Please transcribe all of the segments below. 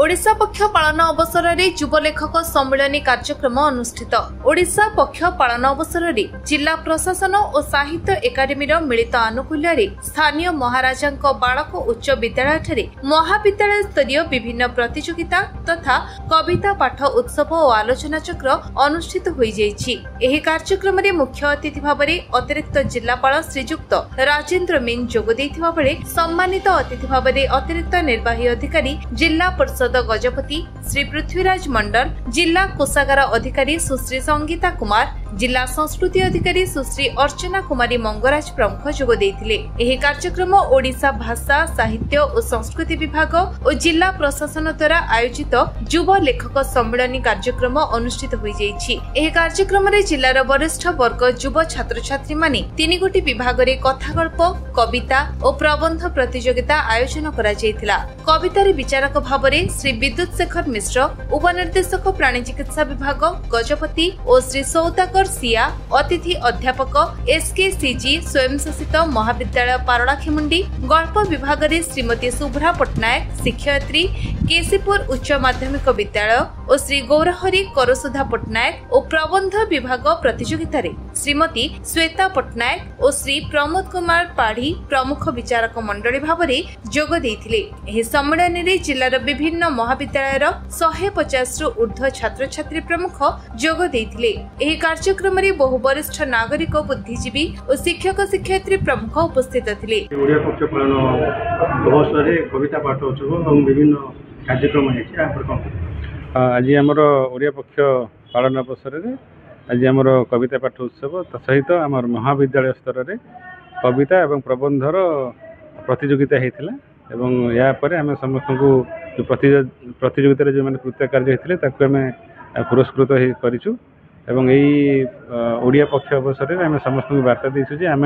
ओडिशा पक्ष पालन अवसर में युव लेखक सम्मेलनी कार्यक्रम अनुष्ठित। ओडिशा पक्ष पालन अवसर में जिला प्रशासन और साहित्य एकाडेमी मिलित आनुकूल्य स्थानीय महाराजा बालक उच्च विद्यालय महाविद्यालय स्तरीय विभिन्न प्रतियोगिता तथा कविता पाठ उत्सव और आलोचना चक्र अनुष्ठित हो कार्यक्रम में मुख्य अतिथि भाव में अतिरिक्त जिलापाल श्रीजुक्त राजेन्द्र मीन जोग देइथिबा बेले सम्मानित अतिथि भाव में अतिरिक्त निर्वाही अधिकारी जिला परिषद गजपति श्री पृथ्वीराज मंडल, जिला कोषागार अधिकारी सुश्री संगीता कुमार, जिला संस्कृति अधिकारी सुश्री अर्चना कुमारी मंगराज प्रमुख जोग देइथिले। एही कार्यक्रम ओडिशा भाषा साहित्य और संस्कृति विभाग और जिला प्रशासन द्वारा आयोजित युव लेखक सम्मेलनी कार्यक्रम अनुष्ठित हो जाइछि। एही कार्यक्रम रे जिलार वरिष्ठ वर्ग युव छात्र छात्री माने 3 गोटी विभाग रे कथागल्प, कविता और प्रबंध प्रतियोगिता आयोजन करा जायतिला। कवितारे विचारक भाव रे श्री विद्युत शेखर मिश्र, उपनिर्देशक प्राणी चिकित्सा विभाग गजपति और श्री सौदागर सिया, अतिथि अध्यापक एसकेसीजी स्वयंशासित महाविद्यालय पारलाखेमुंडी, गल्प विभाग रे श्रीमती शुभ्रा पटनायक, शिक्षयित्री केसीपुर उच्च माध्यमिक विद्यालय और श्री गौरहरी करसुधा पटनायक और प्रबंध विभाग प्रतियोगिता रे श्रीमती श्वेता पटनायक और श्री प्रमोद कुमार पाढ़ी प्रमुख विचारक मंडली भाव में जोग देइथिले। एही सम्मेलन रे जिलार विभिन्न महाविद्यालय 150 रु ऊर्ध्व छात्र छात्री प्रमुख जोग देइथिले। एही कार्यक्रम रे बहु वरिष्ठ नागरिक, बुद्धिजीवी और शिक्षक शिक्षयित्री प्रमुख उपस्थित थिले। ओडिया पक्ष पालन अवसर कविता पाठ उत्सव और विभिन्न कार्यक्रम आज आमर ओडिया पक्ष पालन अवसर में आज आमर कविता पाठ उत्सव सहित आम महाविद्यालय स्तर में कविता एवं प्रबंधर प्रतियोगिता होता एवं यापर आम समस्त को जो प्रतियोगिता जो मैंने कृत्य कार्य होते आम पुरस्कृत करूँ एवं यही ओडिया पक्ष अवसर में आम समस्त को वार्ता देसु जे आम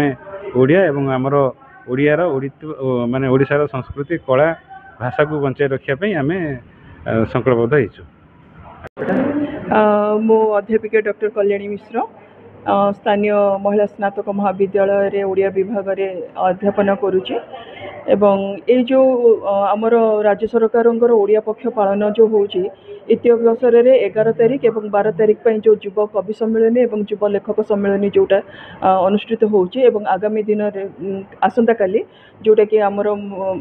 ओडिया एवं आमर ओडियार माने ओडिशार संस्कृति कला भाषा को बचाई रखापी आम संकल्पबद्ध होइछु। मो अध्यापिका डॉक्टर कल्याणी मिश्र स्थानीय महिला स्नातक महाविद्यालय रे ओडिया विभाग रे अध्यापन करुचे एवं ए जो आमर राज्य सरकार ओडिया पक्ष पालन जो होची इति अवसर रे 11 तारिख एवं 12 तारिख पई जो युव कवि सम्मेलन एवं युव लेखक सम्मेलन जोटा अनुष्ठित होची एवं आगामी दिन रे आसंता काली जोटा कि आमर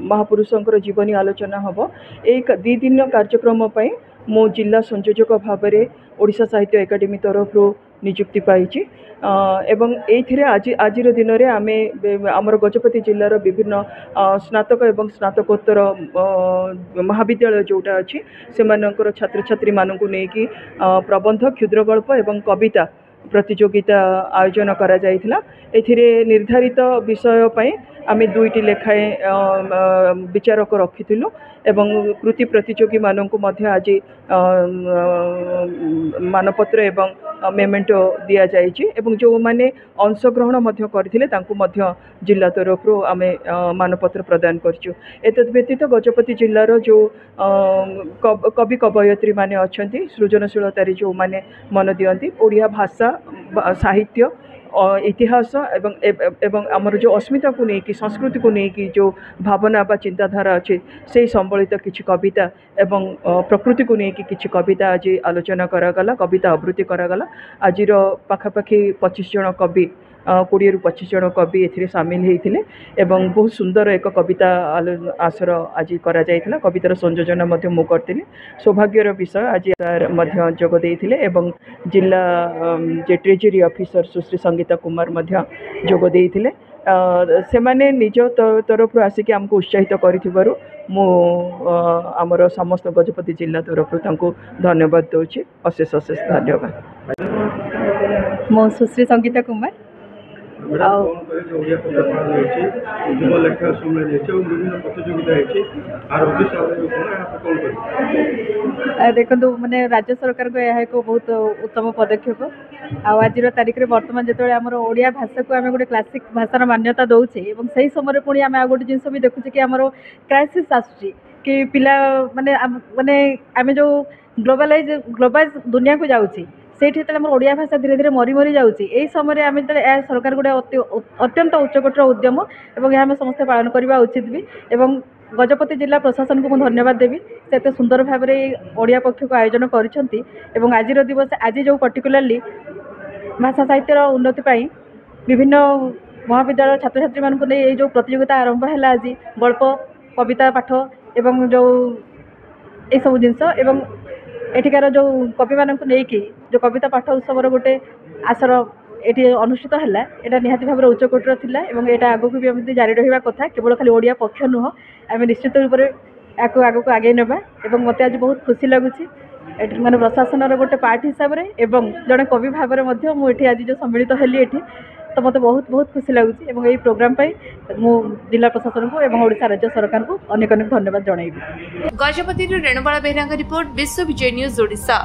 महापुरुषंकर जीवनी आलोचना हबो। एक 2 दिन कार्यक्रम पई मो जिला संयोजक भाव में ओडिशा साहित्य एकाडेमी तरफ नियुक्ति पाई एवं एथिरे आज दिन में आमे आमर गजपति जिलार विभिन्न स्नातक एवं स्नातकोत्तर महाविद्यालय जोटा अच्छी से छात्र छात्री मानू नहीं प्रबंध, क्षुद्र गल्प एवं कविता प्रतियोगिता आयोजन करा जायथिला। एथिरे निर्धारित विषय पई आमे 2टी लेखाएं विचारक रखिथिलु एवं कृति प्रतियोगी मानू मध्य आज मानपत्र एवं मेमेंटो दिया जायछि एवं जो माने अंशग्रहण मध्य करथिले तांकु मध्य जिला तरफ आमे मानपत्र प्रदान करछु। एतद व्यतीत गजपति जिल्लार जो कवि कवयित्री माने अछंती सृजनशीलता रे जो माने मन दियंती ओडिया भाषा साहित्य इतिहास एवं आमर जो अस्मिता को लेकिन संस्कृति को लेकिन जो भावना बा चिंताधारा अच्छे से संबलित किसी कविता एवं प्रकृति को लेकिन किसी कविता आज आलोचना करागला, कविता आवृत्ति करागला। आज पाखापाखि 25 जन कवि 20 रु 25 जन कवि एथिरे सामिल होइथिले एवं बहुत सुंदर एक कविता आसर आज करा जायथिला। कवितार संयोजन मध्य मु करथिले। सौभाग्यर विषय आज मध्य जोग देइथिले एवं जिला जे ट्रेजरी ऑफिसर सुश्री संगीता कुमार मध्य जोग देइथिले। से माने निज तरफ आसिक आमको उत्साहित करिथिबारु मु आमर समस्त गजपति जिला तरफ तांको धन्यवाद दउछि। अशेष अशेष धन्यवाद। मो सुश्री संगीता कुमार देखो मैंने राज्य सरकार को यह एक बहुत उत्तम पदक्षेप आज तारीख में बर्तमान जो आम ओडिया भाषा को आम गोटे क्लासिक भाषार मान्यता दौचे से समय पुणी आम आ गोटे जिन भी देखुचे कि आम क्राइसिस आसुची कि पिला माने माने आम जो ग्लोबालाइज दुनिया को जाऊँगी से ओडिया भाषा धीरे धीरे मरी मरी जाऊँगी। यही समय आम जो सरकार गोटे अत्यंत उच्चकोटर उद्यम और यह समस्त पालन करवा उचित भी एवं गजपति जिला प्रशासन को धन्यवाद देवी से एत सुंदर भाव में ओडिया पक्ष को आयोजन कर आज दिवस आज जो पर्टिकुलाली भाषा साहित्यर उन्नति पाई विभिन्न महाविद्यालय छात्र छात्री मानक नहीं जो प्रतियोगिता आरंभ है आज गल्प कविता पाठ एवं जो ये सब जिनस एवं एठिकार जो कवि मानक नहीं जो कविता पाठ उत्सव गोटे आसर ये अनुष्ठित है यहाँ निहाती भाव उच्चकोटर थिला एवं यहाँ आगक भी एमती जारी रहा कथा केवल खाली ओडिया पक्ष नुह आम निश्चित रूप से आगक आगे ना और मत आज बहुत खुशी लगुच माने प्रशासन गोटे पार्ट हिसाब से एवं जड़े कवि भाव में मुझे आज जो सम्मिलित हेली ये तो मत बहुत बहुत खुशी लगुच यही प्रोग्राम मु जिला प्रशासन को एवं ओडिशा राज्य सरकार को अनेक अनेक धन्यवाद जनइबी। गजपति रेणुबाला बेहरा रिपोर्ट विश्व विजय न्यूज ओडिशा।